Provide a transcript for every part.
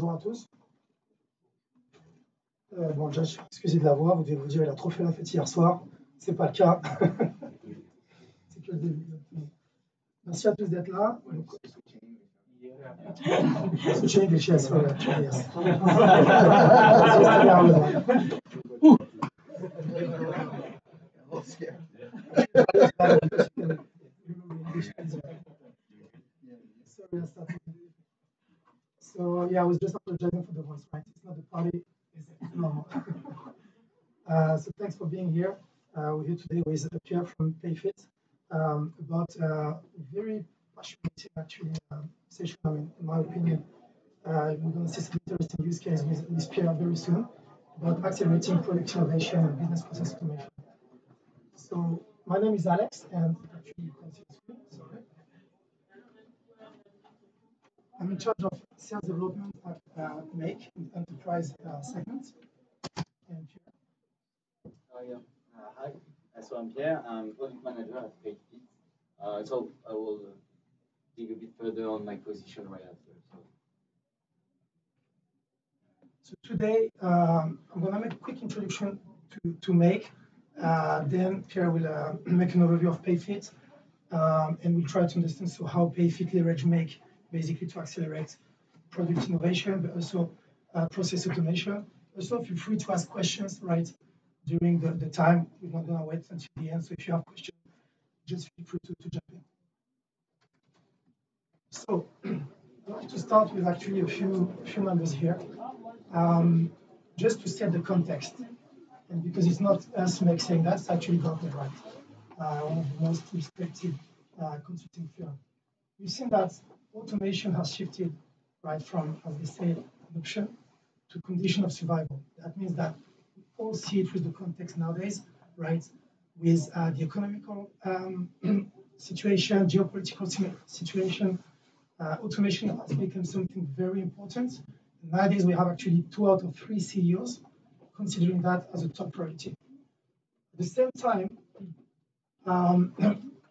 bonjour à tous. Bon, déjà, je suis excusé de la voix, vous devez vous dire, il a trop fait la fête hier soir. C'est pas le cas. C'est que le début. Merci à tous d'être là. Switching English, yes, sorry, actually, yes. So yeah, I was just apologizing for the voice, right? It's not the party, it's normal. So thanks for being here. We're here today with Pierre from Payfit about a very passionate actually session. I mean, in my opinion, we're going to see some interesting use case with Pierre very soon about accelerating product innovation and business process automation. So my name is Alex, and actually you can see the screen. Sorry. I'm in charge of sales development at Make in the enterprise segment. And Pierre. Hi, so I'm Pierre. I'm product manager at Payfit. So I will dig a bit further on my position right after. So today I'm going to make a quick introduction to Make. Then Pierre will make an overview of Payfit, and we'll try to understand how Payfit leverage Make basically to accelerate product innovation, but also process automation. Also, feel free to ask questions right during the time. We're not going to wait until the end. So if you have questions, just feel free to jump in. So I'd like to start with actually a few numbers here, just to set the context. And because it's not us saying that, it's actually Gartner, right? One of the most respected consulting firms. We've seen that automation has shifted, right, from, as they say, adoption to condition of survival. That means that we all see it with the context nowadays, right, with the economical situation, geopolitical situation. Automation has become something very important. Nowadays, we have actually 2 out of 3 CEOs considering that as a top priority. At the same time,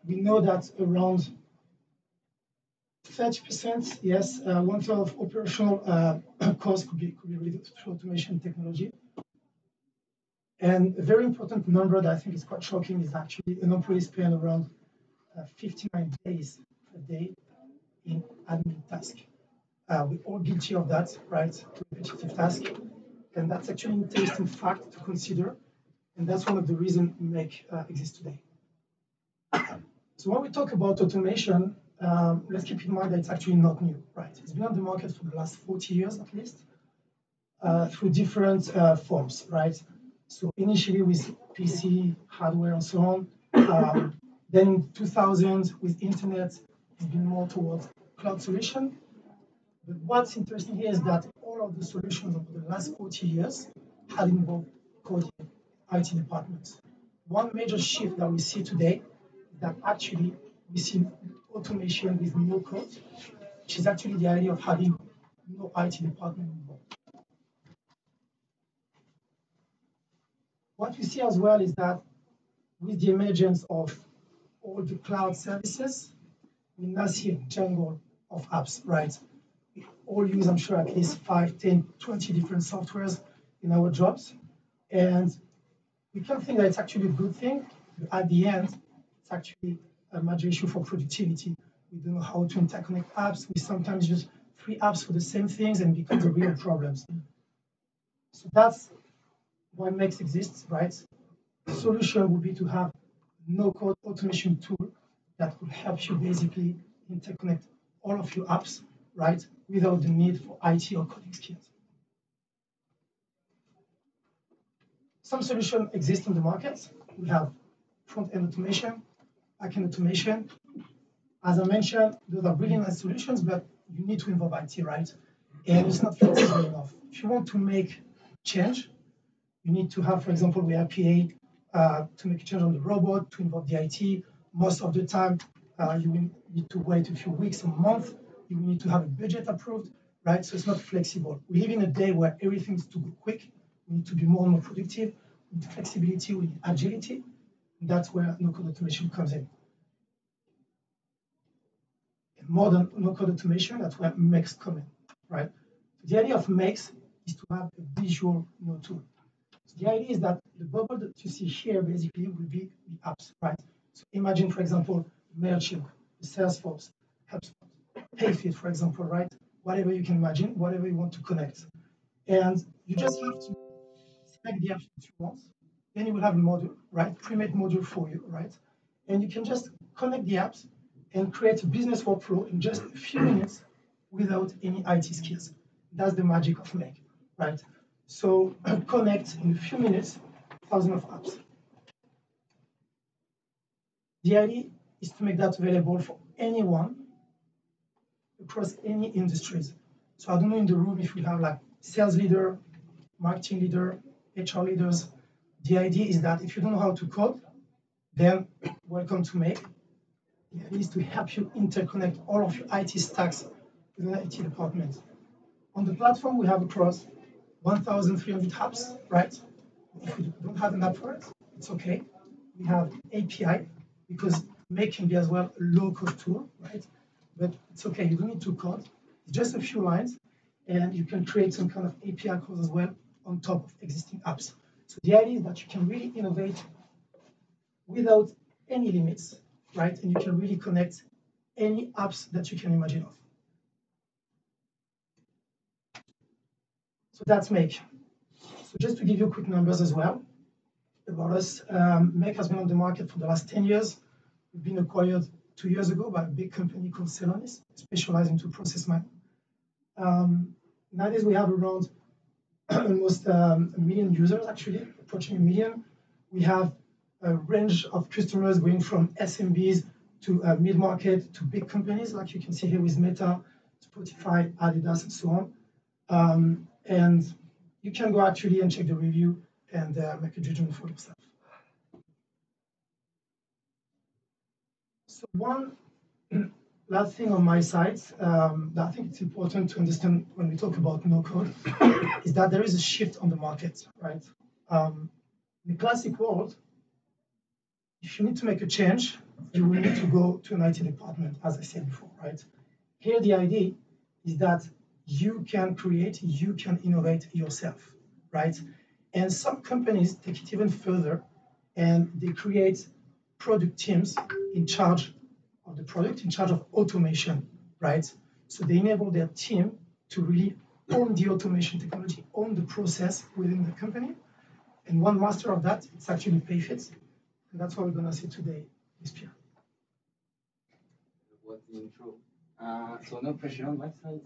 we know that around 30%, yes, 1/3 of operational costs could be related to automation technology. And a very important number that I think is quite shocking is actually an employee spend around 59 days a day in admin task. We're all guilty of that, right? Repetitive task. And that's actually an interesting fact to consider. And that's one of the reasons Make exists today. So when we talk about automation, let's keep in mind that it's actually not new, right? It's been on the market for the last 40 years at least, through different forms, right? So initially with PC, hardware, and so on. Then in 2000 with internet, it's been more towards cloud solution. But what's interesting here is that all of the solutions over the last 40 years had involved coding, IT departments. One major shift that we see today is that actually we see automation with Nocode, which is actually the idea of having no IT department involved. What we see as well is that with the emergence of all the cloud services, we now see a jungle of apps, right? We all use, I'm sure, at least 5, 10, 20 different softwares in our jobs. And we can think that it's actually a good thing, but at the end, it's actually a major issue for productivity. We don't know how to interconnect apps. We sometimes use 3 apps for the same things and becomes a real problem. So that's why Make exists, right? The solution would be to have no-code automation tool that will help you basically interconnect all of your apps, right, without the need for IT or coding skills. Some solutions exist in the market. We have front-end automation, back-end automation. As I mentioned, those are brilliant solutions, but you need to involve IT, right? And it's not flexible enough. If you want to make change, you need to have, for example, we have PA to make a change on the robot, to involve the IT. Most of the time, you will need to wait a few weeks, a month. You will need to have a budget approved, right? So it's not flexible. We live in a day where everything is to go quick. We need to be more and more productive. We need flexibility, we need agility. And that's where no-code automation comes in. And more than no-code automation, that's where Make's come in, right? The idea of Makes is to have a visual tool. So the idea is that the bubble that you see here basically will be the apps, right? So imagine, for example, Mailchimp, Salesforce, HubSpot, Payfit, for example, right? Whatever you can imagine, whatever you want to connect. And you just have to select the apps that you want. Then you will have a module, right? Pre-made module for you, right? And you can just connect the apps and create a business workflow in just a few minutes without any IT skills. That's the magic of Make, right? So connect in a few minutes, thousands of apps. The idea is to make that available for anyone across any industries. So I don't know in the room if we have like sales leader, marketing leader, HR leaders. The idea is that if you don't know how to code, then welcome to Make. The idea is to help you interconnect all of your IT stacks with the IT department. On the platform, we have across 1,300 apps, right? If you don't have an app for it, it's okay. We have API because Make can be as well a low-code tool, right? But it's okay. You don't need to code. It's just a few lines, and you can create some kind of API code as well on top of existing apps. So the idea is that you can really innovate without any limits, right? And you can really connect any apps that you can imagine of. So that's Make. So just to give you quick numbers as well about us, Make has been on the market for the last 10 years. We've been acquired 2 years ago by a big company called Salon, specialized into process mining. Nowadays, we have around almost a million users, actually, approaching a million. We have a range of customers going from SMBs to mid-market to big companies, like you can see here with Meta, Spotify, Adidas, and so on. And you can go actually and check the review and make a judgment for yourself. So one last thing on my side that I think it's important to understand when we talk about no-code is that there is a shift on the market, right? In the classic world, if you need to make a change, you will need to go to an IT department, as I said before, right? Here, the idea is that you can create, you can innovate yourself, right? And some companies take it even further and they create product teams in charge of the product, in charge of automation, right? So they enable their team to really own the automation technology, own the process within the company. And one master of that, it's actually Payfit. And that's what we're going to see today with Pierre. What the intro? So no pressure on my side.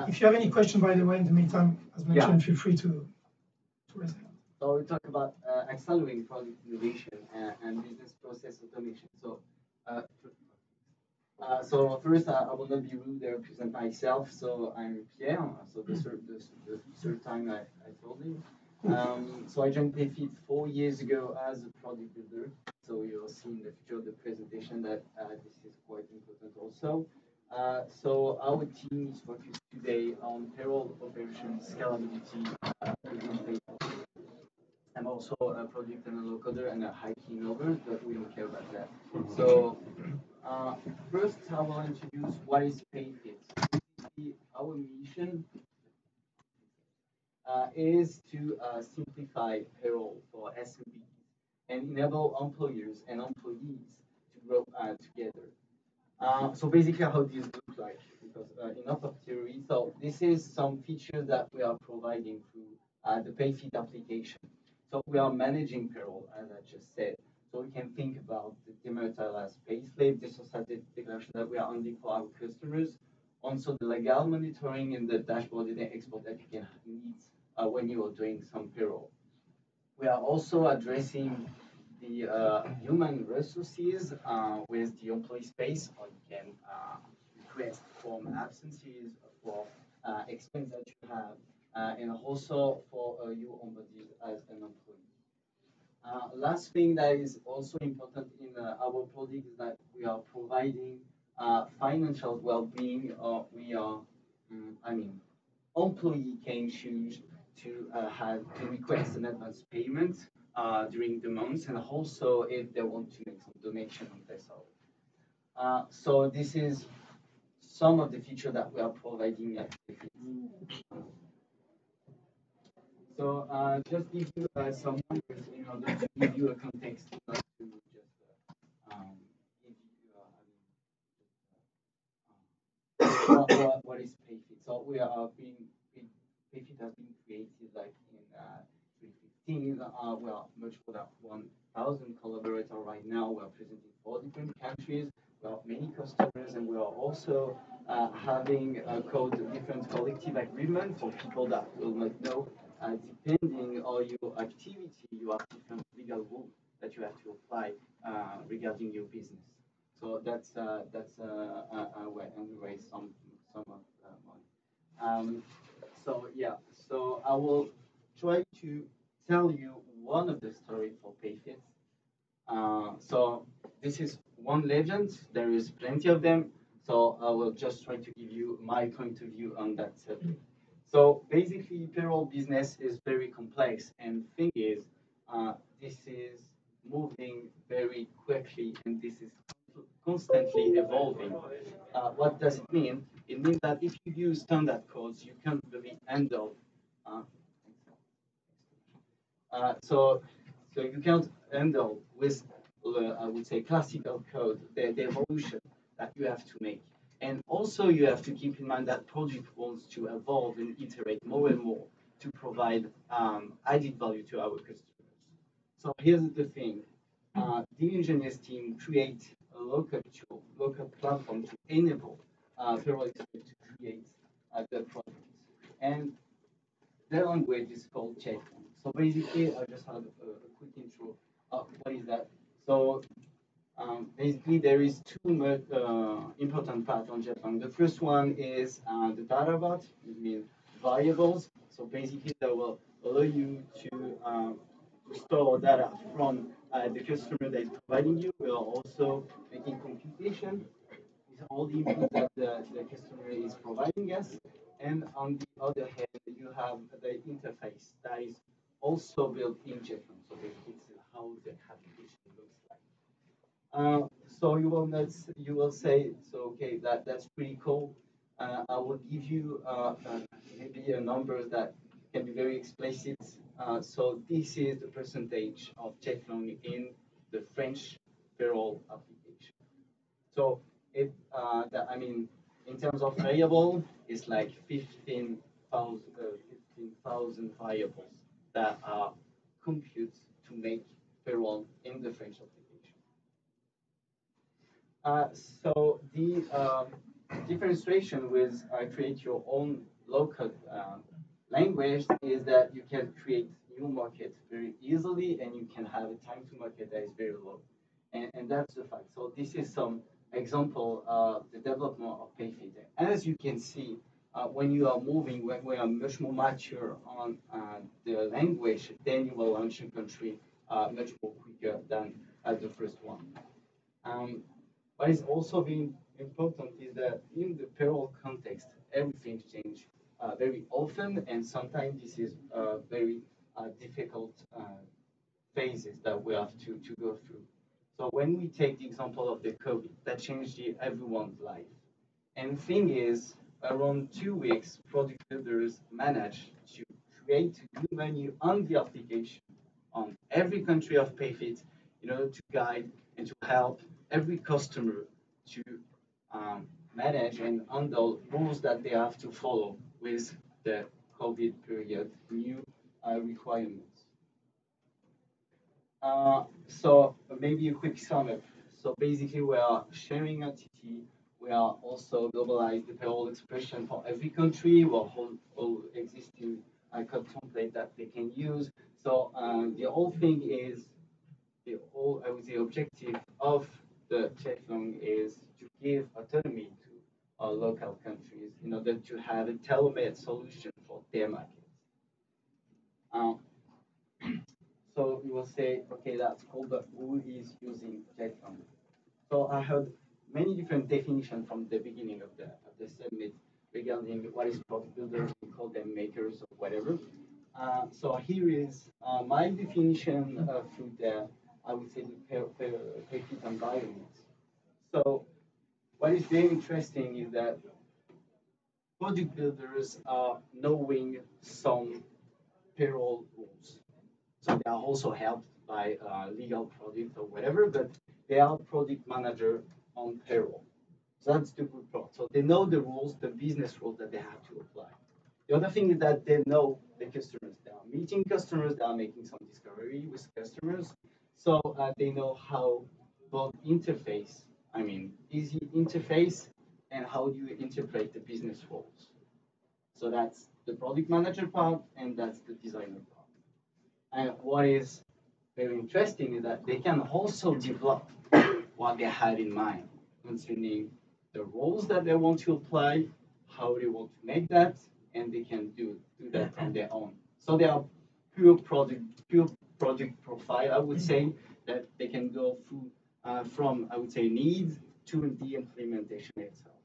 If you have any question, by the way, in the meantime, as mentioned, feel free to raise it. So we talk about accelerating product innovation and business process automation. So first, I will not be rude. I represent myself. So I'm Pierre. So the third time I told you. So I joined Payfit 4 years ago as a product builder. So you'll see in the future of the presentation that this is quite important also. So our team is focused today on payroll operations, scalability, I'm also a product and a low-coder and a high-key innovator, but we don't care about that. So first, I will introduce what is Payfit. Our mission is to simplify payroll for SMBs and enable employers and employees to grow together. So basically, how this looks like, because enough of theory. So this is some features that we are providing through the Payfit application. So we are managing payroll, as I just said. So we can think about the dematerialized payslip, the society declaration that we are handling for our customers. Also, the legal monitoring and the dashboard and the export that you can need when you are doing some payroll. We are also addressing the human resources with the employee space, or you can request from absences, for expense that you have, and also for you onboarded as an employee. Last thing that is also important in our product is that we are providing financial well-being. We are, employee can choose to request an advance payment during the month, and also if they want to make some donation on their salary. So this is some of the features that we are providing at Payfit. So just give you some numbers in order to give you a context, not to just give you, what is Payfit. So we are Payfit has been created like in 2015. We are much more than 1,000 collaborators right now. We are present in 4 different countries. We have many customers, and we are also having different collective agreement for people that will not know. Depending on your activity, you have different legal rules that you have to apply regarding your business. So that's where and we raise some of money. So yeah, so I will try to tell you one of the story for Payfit. So this is one legend. There is plenty of them. So I will just try to give you my point of view on that subject. So basically, payroll business is very complex, and thing is, this is moving very quickly, and this is constantly evolving. What does it mean? It means that if you use standard codes, you can't really handle. Uh, so you can't handle with, I would say, classical code, the evolution that you have to make. And also you have to keep in mind that project wants to evolve and iterate more and more to provide added value to our customers. So here's the thing. The engineers team create a local tool, local platform to enable payroll experts to create the products. And their language is called Checkpoint. So basically, I just had a quick intro of what is that. So basically, there is two important parts on Jetlang. The first one is the data part, it means variables. So basically, that will allow you to store data from the customer that is providing you. We are also making computation with all the input that the customer is providing us. And on the other hand, you have the interface that is also built in Jetlang. So basically, it's how the application looks like. So you will say, so okay, that's pretty cool. I will give you maybe a numbers that can be very explicit. So this is the percentage of Jetlang in the French payroll application. So I mean, in terms of variable, it's like 15,000 variables that are compute to make payroll in the French application. So the differentiation with create your own local language is that you can create new markets very easily, and you can have a time to market that is very low, and that's the fact. So this is some example of the development of Payfit. As you can see, when you are moving, when we are much more mature on the language, then you will launch a country much more quicker than the first one. What is also very important is that in the payroll context, everything changes very often, and sometimes this is very difficult phases that we have to go through. So when we take the example of the COVID, that changed everyone's life. And the thing is, around 2 weeks, product builders managed to create a new menu on the application on every country of Payfit in order to guide and to help every customer to manage and handle rules that they have to follow with the COVID period new requirements. So maybe a quick sum up. So basically, we are sharing entity. We are also globalize the payroll expression for every country. We are whole existing code template that they can use. So the whole thing is I would say objective of the Jetlang is to give autonomy to our local countries in order to have a tailor-made solution for their markets. So you will say, okay, that's cool, but who is using Jetlang? So I heard many different definitions from the beginning of the summit regarding what is product builders, we call them makers or whatever. So here is my definition through the, I would say, the Payfit environment. So what is very interesting is that product builders are knowing some payroll rules. So they are also helped by legal product or whatever, but they are product manager on payroll. So that's the good part. So they know the rules, the business rules that they have to apply. The other thing is that they know the customers. They are meeting customers, they are making some discovery with customers. So they know how both interface, I mean, easy interface, and how do you interpret the business rules. So that's the product manager part, and that's the designer part. And what is very interesting is that they can also develop what they had in mind concerning the roles that they want to apply, how they want to make that, and they can do that on their own. So they are pure project profile, I would say, that they can go through from, I would say, needs to the implementation itself.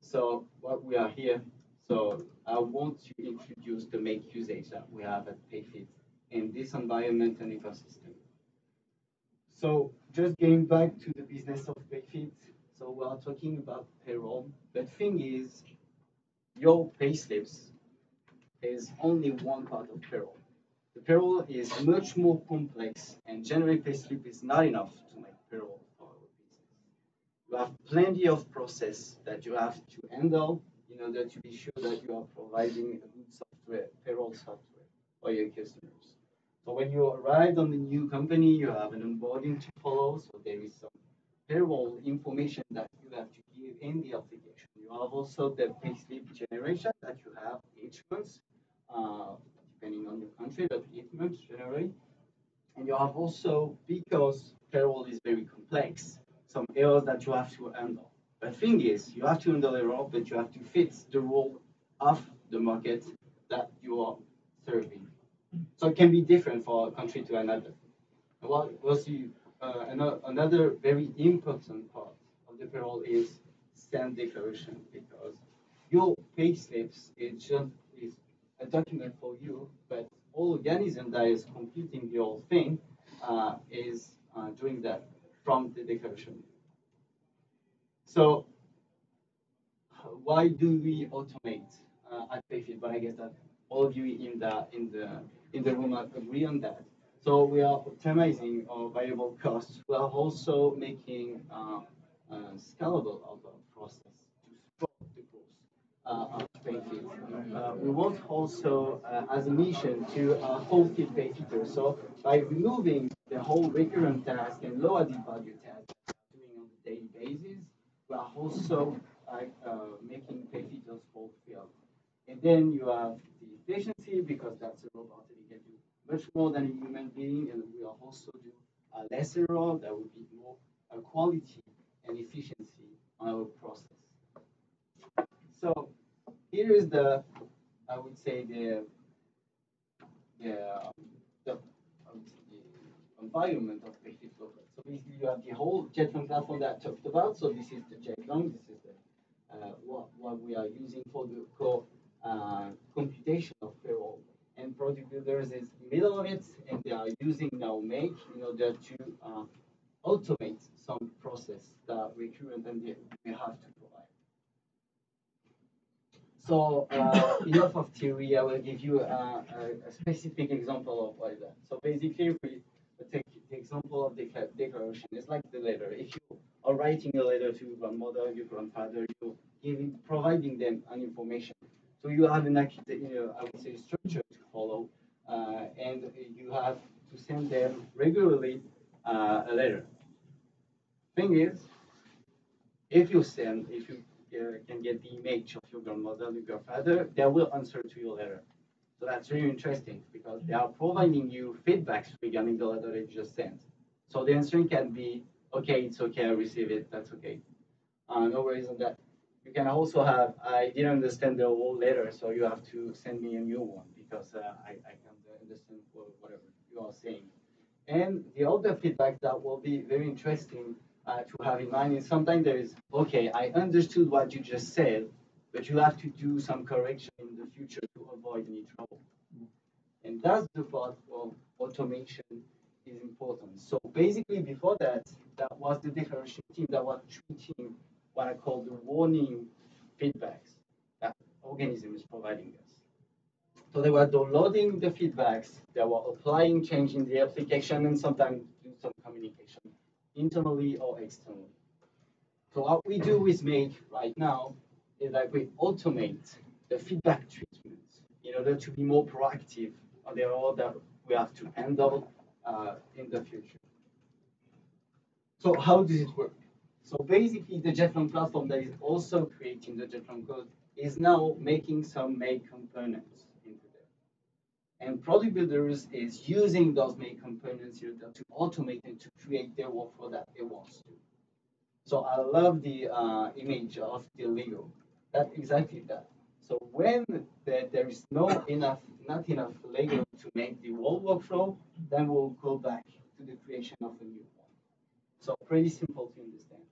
So what we are here, so I want to introduce the make usage that we have at Payfit in this environment and ecosystem. So just getting back to the business of Payfit, so we are talking about payroll. The thing is, your payslips is only one part of payroll. The payroll is much more complex, and generic payslip is not enough to make payroll for our business. You have plenty of process that you have to handle in order to be sure that you are providing a good software, payroll software for your customers. So when you arrive on the new company, you have an onboarding to follow. So there is some payroll information that you have to give in the application. You have also the payslip generation that you have each month, depending on your country, but each month generally. And you have also, because payroll is very complex, some errors that you have to handle. The thing is, you have to handle error, but you have to fit the rule of the market that you are serving. So it can be different for a country to another. And what was another very important part of the payroll is send declaration, because your pay slips is a document for you, but all organism that is completing the whole thing is doing that from the declaration. So why do we automate at Payfit? But I guess that all of you in the room agree on that. So we are optimizing our variable costs. We are also making scalable of our process to support the growth of Payfit. We want also as a mission to fulfill Payfitters. So by removing the whole recurrent task and low added value task doing on a daily basis, we are also making Payfitters fulfilled. And then you have the efficiency, because that's a robot that can do much more than a human being, and we are also do less error. That would be more quality and efficiency on our process. So here is the, I would say the environment of Payfit local. So basically, you have the whole JetLong platform that I talked about. So this is the JetLong. This is the what we are using for the core computation of payroll. And product builders is middle of it, and they are using now Make in order to automate some process that recurrent and they have to provide. So enough of theory. I will give you a specific example of what is that. So basically, if we take the example of the declaration, it's like the letter. If you are writing a letter to your grandmother, your grandfather, you're providing them an information. So you have an I would say, structure to follow, and you have to send them regularly a letter. Thing is, if you can get the image of your grandmother and your father, they will answer to your letter. So that's really interesting, because they are providing you feedbacks regarding the letter they just sent. So the answering can be, okay, it's okay, I receive it, that's okay. No worries on that. You can also have, I didn't understand the whole letter, so you have to send me a new one, because I can't understand whatever you are saying. And the other feedback that will be very interesting to have in mind is sometimes there is, okay, I understood what you just said, but you have to do some correction in the future to avoid any trouble. And that's the part of automation is important. important. So basically, before that, that was the declaration team that was treating what I call the warning feedbacks that organism is providing us. So they were downloading the feedbacks, they were applying change in the application, and sometimes do some communication internally or externally. So what we do with Make right now is that we automate the feedback treatment in order to be more proactive on the error that we have to handle in the future. So how does it work? So basically, the Jetron platform that is also creating the Jetron code is now making some Make components into there. And product builders is using those Make components here to automate and to create their workflow that they want to. So I love the image of the Lego. That's exactly that. So when there is not enough Lego to make the whole workflow, then we'll go back to the creation of a new one. So pretty simple to understand.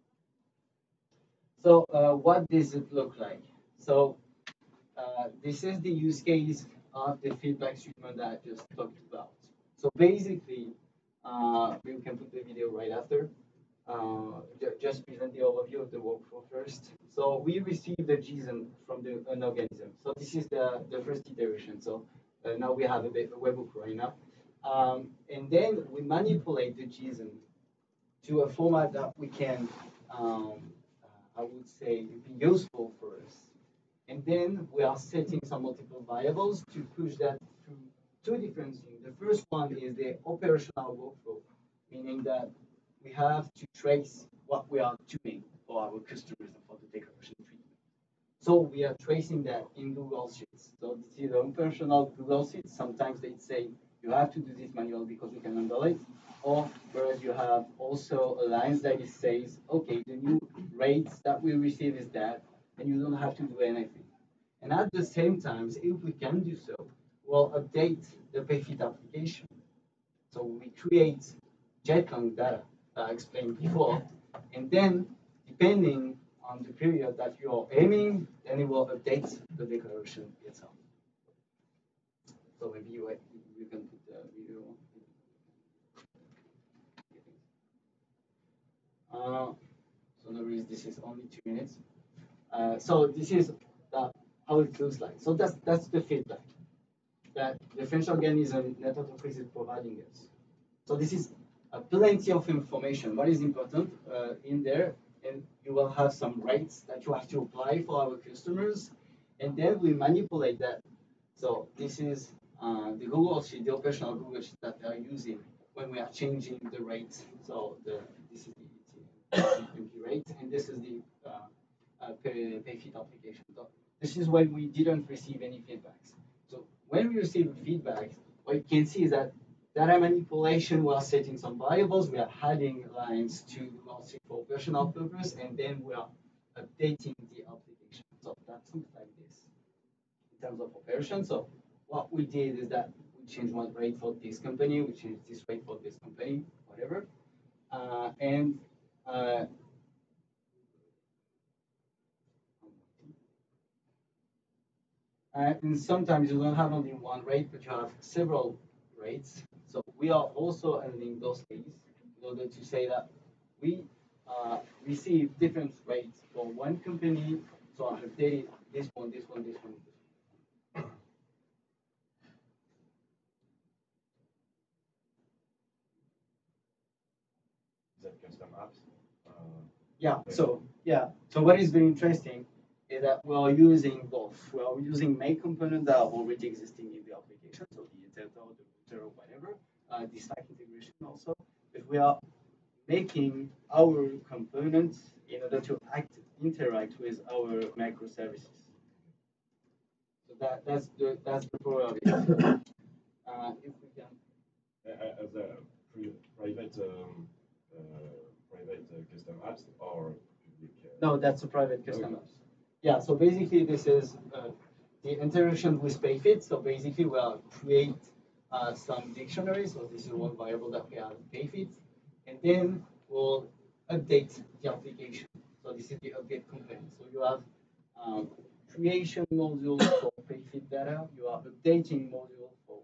So what does it look like? So this is the use case of the feedback treatment that I just talked about. So basically, we can put the video right after. Just present the overview of the workflow first. So we received the JSON from an organism. So this is the first iteration. So now we have a webhook right now. And then we manipulate the JSON to a format that we can, I would say, be useful for us. And then we are setting some multiple variables to push that through two different things. The first one is the operational workflow, meaning that we have to trace what we are doing for our customers and for the declaration treatment. So we are tracing that in Google Sheets. So this is the operational Google Sheets. Sometimes they say you have to do this manually because we can handle it. Or whereas you have also a line that it says, okay, the new rates that we receive is that, and you don't have to do anything. And at the same time, if we can do so, we'll update the Payfit application. So we create Jetron data that I explained before, and then depending on the period that you are aiming, then it will update the declaration itself. So maybe you can put the video on. So no worries, this is only 2 minutes. So this is how it looks like. So that's the feedback that the French organism net entreprise is providing us. So this is plenty of information. What is important in there, and you will have some rates that you have to apply for our customers, and then we manipulate that. So this is the Google Sheet, the operational Google Sheet that they are using when we are changing the rate. So this is the MP rate, and this is the Payfit application. So this is when we didn't receive any feedbacks. So when we receive feedback, what you can see is that data manipulation, we are setting some variables, we are adding lines to Google Sheet for operational purpose, and then we are updating the application. So that looks like this in terms of operation. So what we did is that we changed one rate for this company, we changed this rate for this company, whatever. And sometimes you don't have only one rate, but you have several rates. So we are also handling those things in order to say that we receive different rates for one company. So I updated this one, this one, this one, this one. Is that custom apps? Yeah. So what is very interesting is that we are using both. We are using Make components that are already existing in the application, so the integral, the router, or whatever, the Slack integration also. But we are making our components in order to interact with our microservices. So that's the power of it. If we can. As a private custom apps or public? No, that's a private custom apps. Yeah, so basically this is the interaction with Payfit. So basically we'll create some dictionaries. So this is one variable that we have in Payfit. And then we'll update the application. So this is the update component. So you have creation module for Payfit data. You have updating module for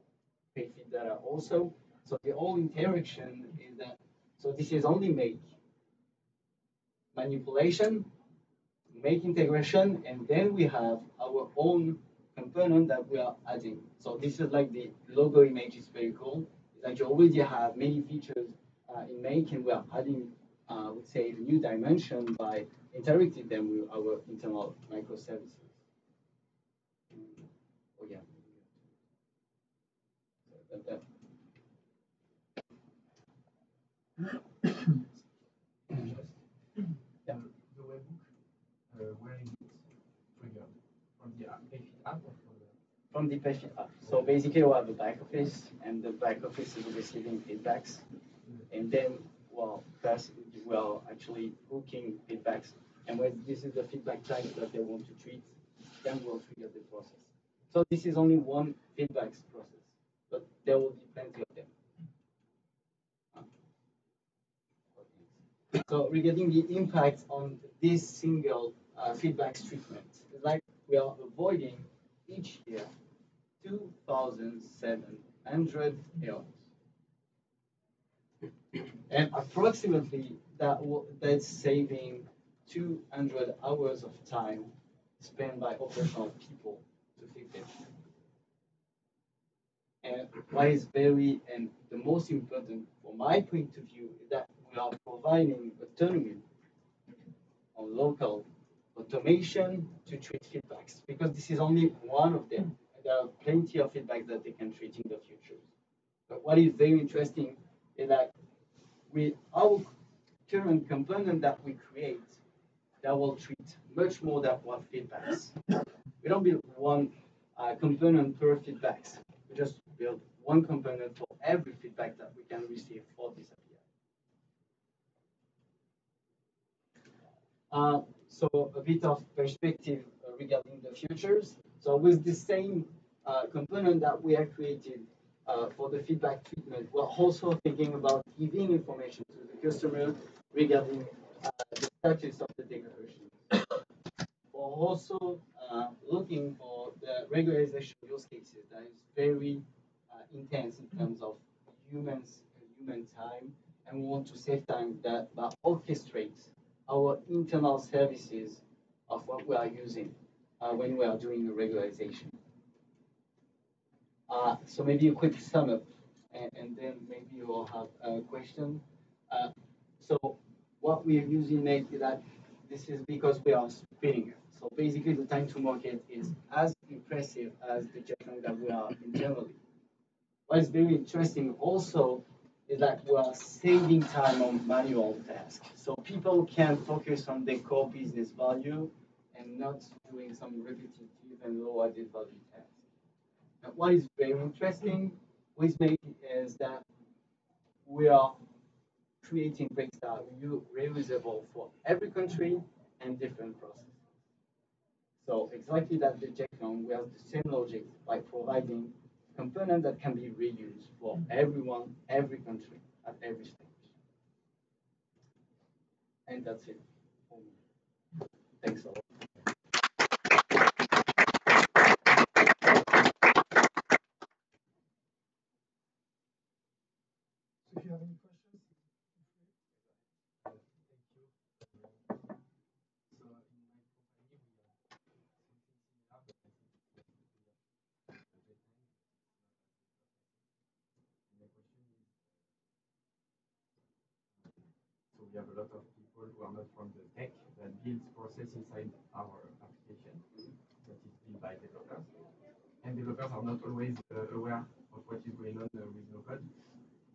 Payfit data also. So the whole interaction is that, so this is only make manipulation, make integration, and then we have our own component that we are adding. So this is like the logo image is very cool. It's like you already have many features in Make, and we are adding, I would say, a new dimension by interacting them with our internal microservices. Oh yeah. Yeah. The webhook, where is it triggered? From the Payfit app or from the Payfit app. So basically, we have a back office, and the back office is receiving feedbacks, and then, well, first we are actually hooking feedbacks, and when this is the feedback type that they want to treat, then we'll trigger the process. So this is only one feedback process, but there will be plenty of them. So regarding the impact on this single feedback treatment, it's like we are avoiding each year 2,700 errors. And approximately that's saving 200 hours of time spent by operational people to fix it. And what is very and the most important from my point of view is that we are providing autonomy on local automation to treat feedbacks because this is only one of them. There are plenty of feedback that they can treat in the future. But what is very interesting is that with our current component that we create, that will treat much more than one feedbacks. We don't build one component per feedbacks. We just build one component for every feedback that we can receive for this API. So a bit of perspective regarding the futures. So with the same component that we have created for the feedback treatment, we're also thinking about giving information to the customer regarding the status of the declaration. We're also looking for the regularization use cases that is very intense in terms of human time, and we want to save time that orchestrates our internal services of what we are using when we are doing a regularization. So maybe a quick sum up, and then maybe you will have a question. So what we are using Make is that this is because we are speeding it. So basically the time to market is as impressive as the judgment that we are internally. What is very interesting also is that we are saving time on manual tasks. So people can focus on their core business value and not doing some repetitive and low added value tasks. Now, what is very interesting with Make is that we are creating breaks that are reusable for every country and different processes. So exactly that the Jekon, we have the same logic by providing component that can be reused for everyone, every country, at every stage. And that's it. Thanks a lot. So if you have any questions, Thank you. So in my company, we have something similar, but I think the deadline is not as good. So we have a lot of people who are not from the tech that builds process inside our application that is built by developers. And developers are not always aware of what is going on with Nocode.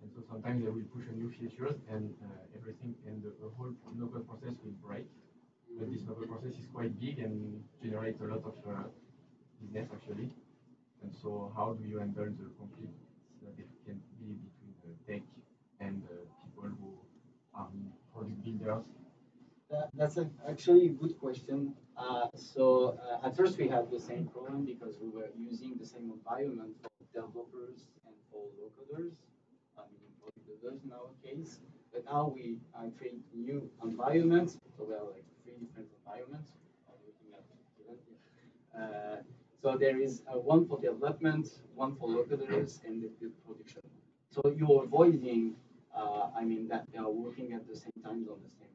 And so sometimes they will push a new feature and everything, and the whole Nocode process will break. But this Nocode process is quite big and generates a lot of business actually. And so how do you handle the conflict that it can be between the tech and people who are product builders? That's actually a good question. So at first we had the same problem because we were using the same environment for developers and for low coders, meaning product builders in our case. But now we create new environments. So we have like 3 different environments. I'm looking at so there is one for development, one for low coders, and the production. So you're avoiding, I mean, that they are working at the same time on the same thing.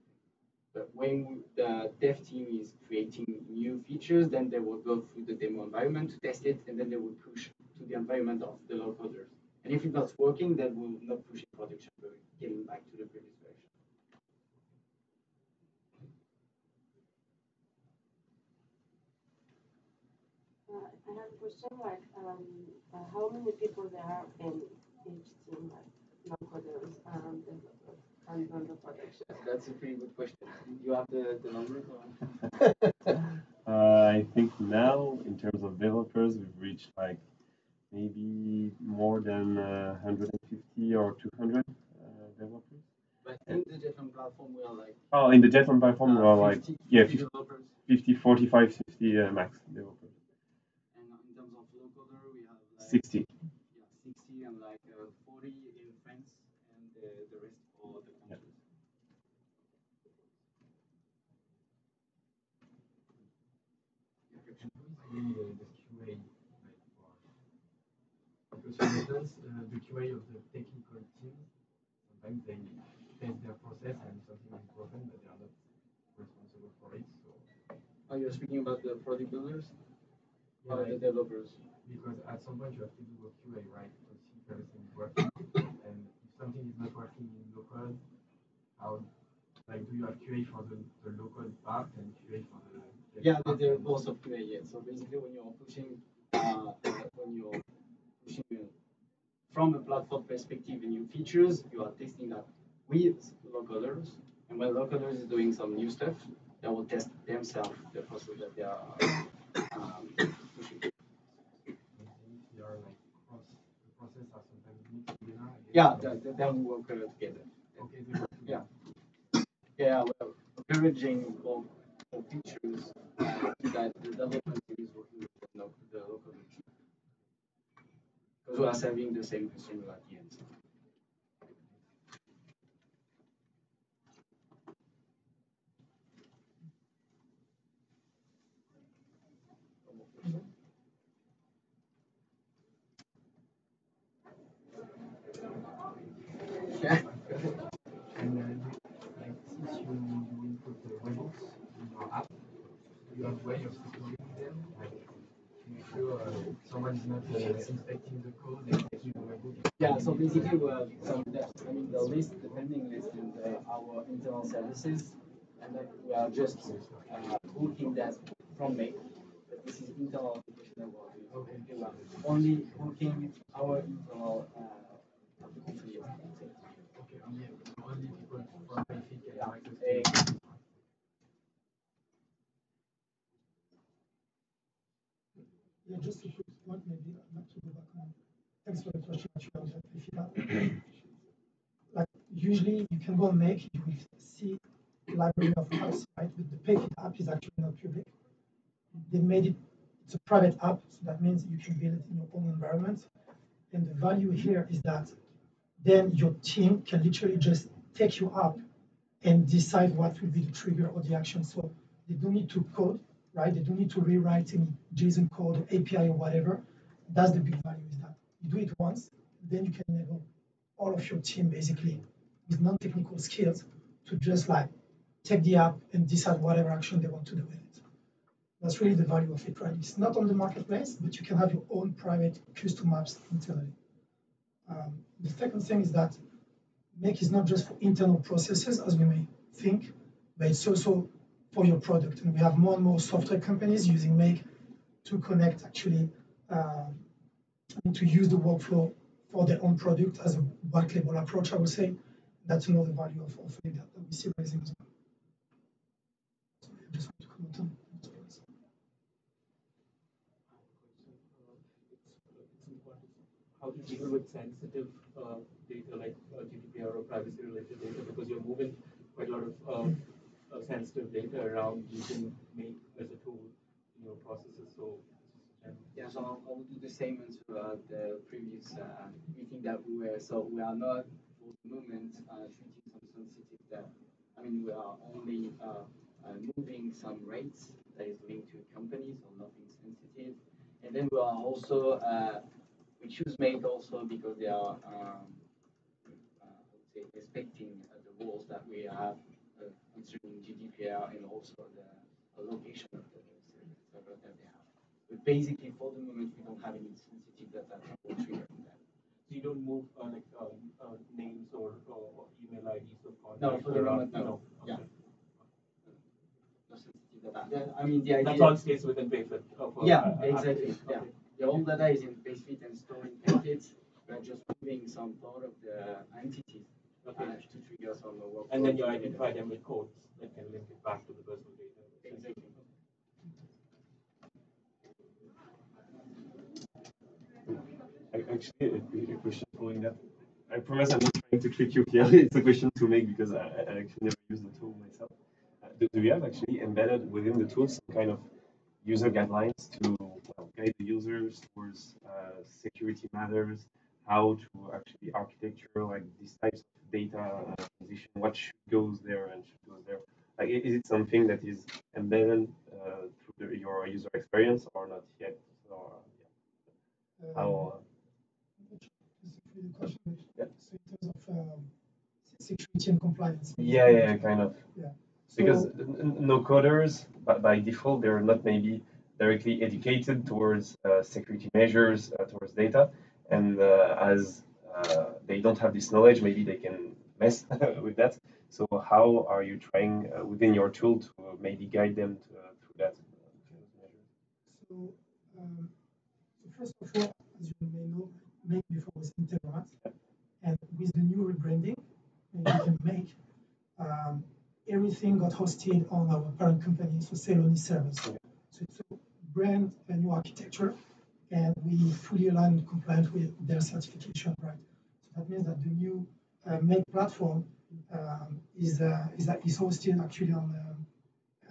But when the dev team is creating new features, then they will go through the demo environment to test it, and then they will push to the environment of the low coders. And if it's not working, then we'll not push in production, but getting back to the previous version. I have a question like how many people there are in each team, like non-coders and developers, and on the production? That's a pretty good question. You have the numbers? I think now, in terms of developers, we've reached like maybe more than 150 or 200 developers. But in the Jetland platform, we are like. Oh, in the Jetland platform, we are like 50 developers. 50, 45, 50 max developers. And in terms of low coder, we have like 60. Yeah, 60 and like 40 in France and the rest for the countries. The QA, like because for instance, the QA of the technical team, sometimes they test their process and something is broken, but they are not responsible for it. So. Oh, you're speaking about the product builders Yeah, or the developers? Because at some point you have to do a QA, right, to see if everything is working. And if something is not working in local, how, like, do you have QA for the local part and QA for the yeah, they're both of QA. Yeah. So basically, when you're pushing from a platform perspective in new features, you are testing that with localers, and when localers is doing some new stuff, they will test themselves the process that they are pushing. They are like the process are sometimes mixed together. Yeah, then we work together. Okay, they work together. Yeah, well, encouraging all features that the development team is working with the local team. Because we are serving the same customer at the end. Yeah. And like since you input the webhooks in your app, you have a way of securing them, like to make sure someone is not inspecting the code and taking the webhook. Yeah, so basically we have the list, the pending list in our internal services, and then we are just hooking that from Make. But this is internal application that we're doing. Okay. We are only hooking our internal application. Okay, only people from Payfit can have access to Yeah. it. Yeah, just a quick point, maybe I'd like to go back on. Thanks for the question that you have if you have. Like usually you can go and make, you will see library of apps, right? But the Payfit app is actually not public. They made it, it's a private app, so that means you can build it in your own environment. And the value here is that then your team can literally just take your app and decide what will be the trigger or the action. So they don't need to code, right? They don't need to rewrite any JSON code or API or whatever. That's the big value is that you do it once, then you can enable all of your team basically with non-technical skills to just like take the app and decide whatever action they want to do with it. That's really the value of it, right? It's not on the marketplace, but you can have your own private custom apps internally. The second thing is that Make is not just for internal processes, as we may think, but it's also for your product. And we have more and more software companies using Make to connect actually and to use the workflow for their own product as a white label approach, I would say. That's another value of offering that we see rising as well. So I just want to comment on those points. How to deal with sensitive data like GDPR or privacy related data, because you're moving quite a lot of sensitive data around using Make as a tool in your processes. So yeah, so I will do the same as the previous meeting that we were. So we are not for the moment treating some sensitive data. I mean, we are only moving some rates that is linked to companies or nothing sensitive. And then we are also we choose Make also because they are respecting the rules that we have concerning GDPR and also the location of the server that they have. But basically, for the moment, we don't have any sensitive data that will trigger that. So you don't move names or email IDs of contacts? No, for the moment, no. No. Yeah. Okay. No sensitive data. I mean, the idea. That all stays within Payfit. Yeah, exactly. Okay. Yeah. The whole data is in Payfit and stored in Payfit. We are just moving some part of the entities to trigger some workflow. And then you identify them with codes that can link it back to the personal data. Exactly. Actually, a question following that. I promise I'm not trying to trick you, Pierre. It's a question to make because I actually never use the tool myself. Do you have actually embedded within the tool some kind of user guidelines to guide the users towards security matters, how to actually architecture like these types of data transition, what should goes there and should goes there? Like, is it something that is embedded through your user experience or not yet? So, how? The question, Yeah. so in terms of security and compliance. Yeah, kind of. Yeah. Because So, no coders, by default, they're not maybe directly educated towards security measures, towards data, and as they don't have this knowledge, maybe they can mess with that. So how are you trying within your tool to maybe guide them through that? so, first of all, as you may know, Make before was Integromat, and with the new rebranding, you can make everything got hosted on our parent company, so Salon servers. So it's a brand, a new architecture, and we fully align and compliant with their certification, right? So that means that the new Make platform is hosted actually on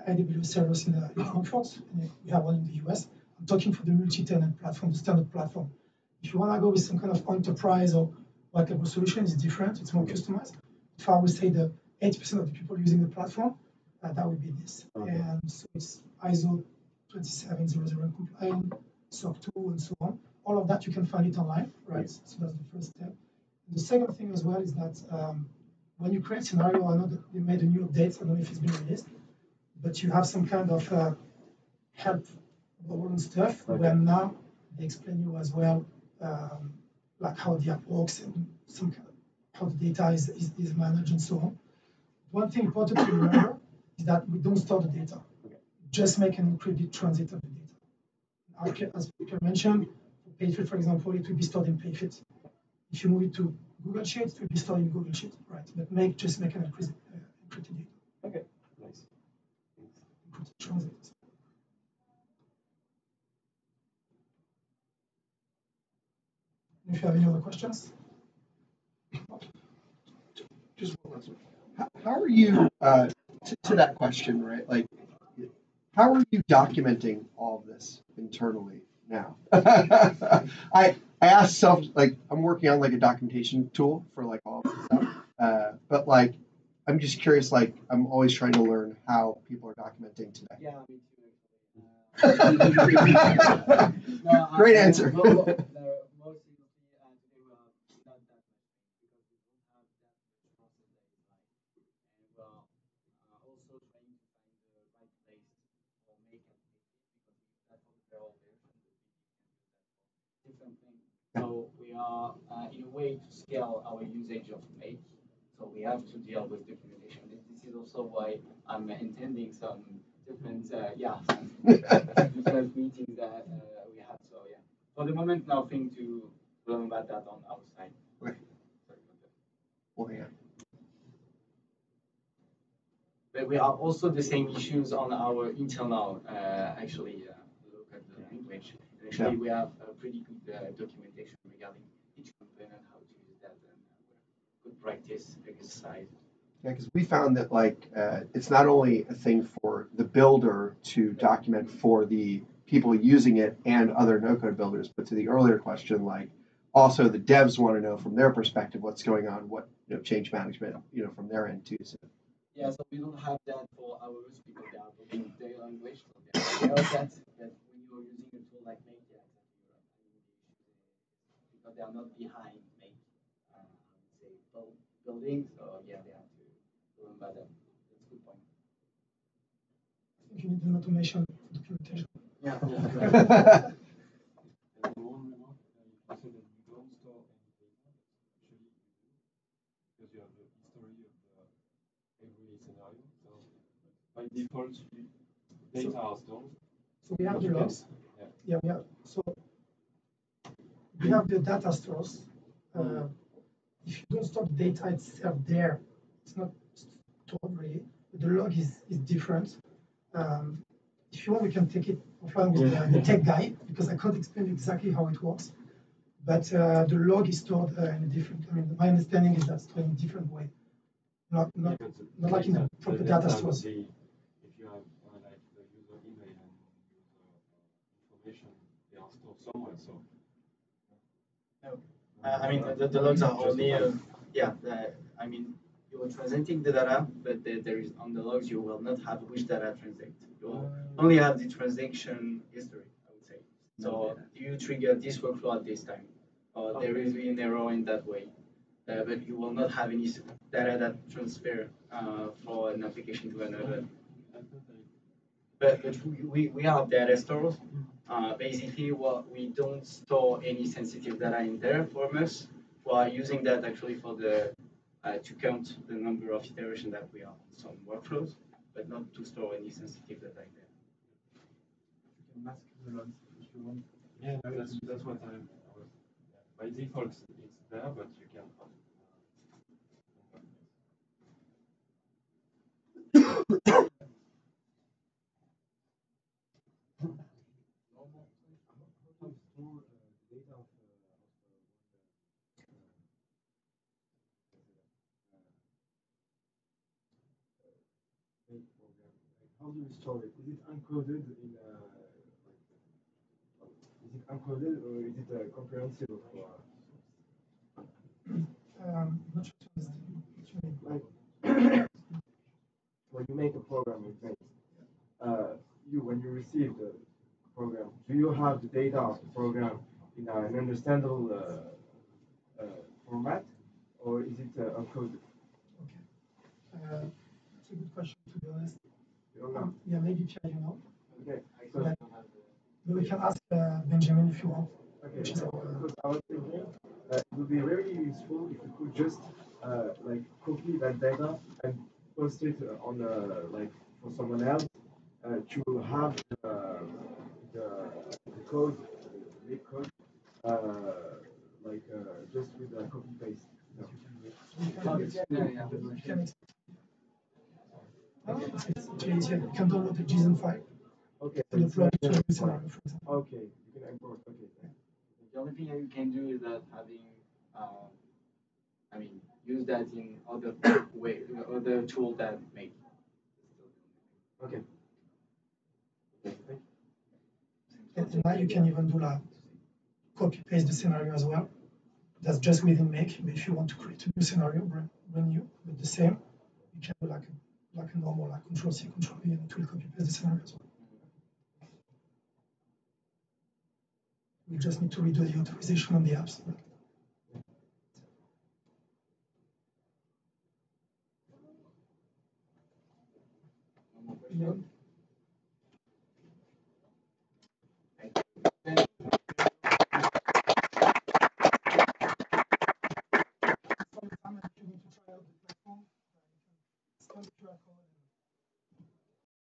AWS servers in Frankfurt, and we have one in the US. I'm talking for the multi-tenant platform, the standard platform. If you want to go with some kind of enterprise or whatever solution, it's different, it's more customized. If I would say the 80% of the people using the platform, that would be this. And so it's ISO 27001 compliant, SOC 2, and so on. All of that you can find it online, right? So that's the first step. The second thing as well is that when you create scenario, I know that you made a new update, I don't know if it's been released, but you have some kind of help bubble and stuff where now they explain you as well like how the app works and some kind of how the data is managed and so on. One thing important to remember is that we don't store the data. Just make an encrypted transit of the data. As Pierre mentioned, for Payfit, for example, it will be stored in Payfit. If you move it to Google Sheets, it will be stored in Google Sheets, right? But just make an encrypted data. Okay, nice. Encrypted transit. If you have any other questions? Just one last one. How are you, to that question, right? Like, how are you documenting all of this internally now? I asked self, like, I'm working on like a documentation tool for like all of this stuff. But like, I'm just curious, like, I'm always trying to learn how people are documenting today. Yeah, me too. No, Great answer. Mostly today we are not that much because we don't have that much process that is like, and we are also trying to find the right place for make and make it because we use that for the parallel version, but we can use that for different things. So we are in a way to scale our usage of make. So we have to deal with documentation. This is also why I'm intending some different different meetings that we have. So yeah, for the moment, nothing to learn about that on our side. Okay. Sorry about that. Well, yeah. But we have also the same issues on our internal actually look at the language. And actually, we have a pretty good documentation regarding each component, how to use that, and good practice exercise. Yeah, because we found that like it's not only a thing for the builder to document for the people using it and other no-code builders, but to the earlier question, like also the devs want to know from their perspective what's going on, what change management from their end too. So. Yeah, so we don't have that for ours because they are talking their language, so they are aware of that. But when you're using a tool like Make, yeah, exactly right. I mean, the issue is because they are not behind Make, I would say, Palo, building. So yeah, they have to learn about that. That's a good point. I think you need an automation documentation. Yeah. And one remark, you said that you don't store any data, but actually you do, because you have the history of every scenario. So by default, data are stored. So we have the logs. Yeah. Yeah, we have. So we have the data stores. If you don't store the data itself there, it's not stored really. But the log is different. If you want, we can take it offline with the tech guy because I can't explain exactly how it works. But the log is stored in a different. I mean, my understanding is that's stored in a different way, not like in the proper data stores. If you have like the user email and user information, they are stored somewhere. So I mean, the logs are only, I mean, you are translating the data, but there is on the logs you will not have which data translate. You will only have the transaction history, I would say. So you trigger this workflow at this time, or there is an error in that way, but you will not have any data that transfer for an application to another. But we have data stores. Basically, we don't store any sensitive data in there for us. We are using that actually for the to count the number of iterations that we have on some workflows, but not to store any sensitive data in there. You can mask the logs if you want. yeah, that's what I was. By default, it's there, but you can. How do you store it? Is it encoded in is it encoded or is it comprehensible for Not sure to understand what you mean. like when you make a program with Maze, when you receive the program, do you have the data of the program in an understandable format, or is it encoded? Okay. That's a good question, to be honest. You don't know. Yeah, maybe Pierre, you know. Okay. But we can ask Benjamin if you want. Okay. Which is Because I was thinking it would be very useful if you could just like copy that data and post it on like for someone else to have the code, the code, like just with a copy paste. No. you can it's really easier. You can download the JSON file Okay. and upload it to a new scenario, for example. Okay. You can import. Okay. The only thing you can do is that having, I mean, use that in other other tool that make. Okay. And now you can even do like copy paste the scenario as well. That's just within Make. But if you want to create a new scenario, brand new, but the same, you can do like a normal like Control C, Control V, and it will copy paste the scenario as well. We just need to redo the authorization on the apps. Yeah. From the time that you need to try out the platform, you can scan the QR code.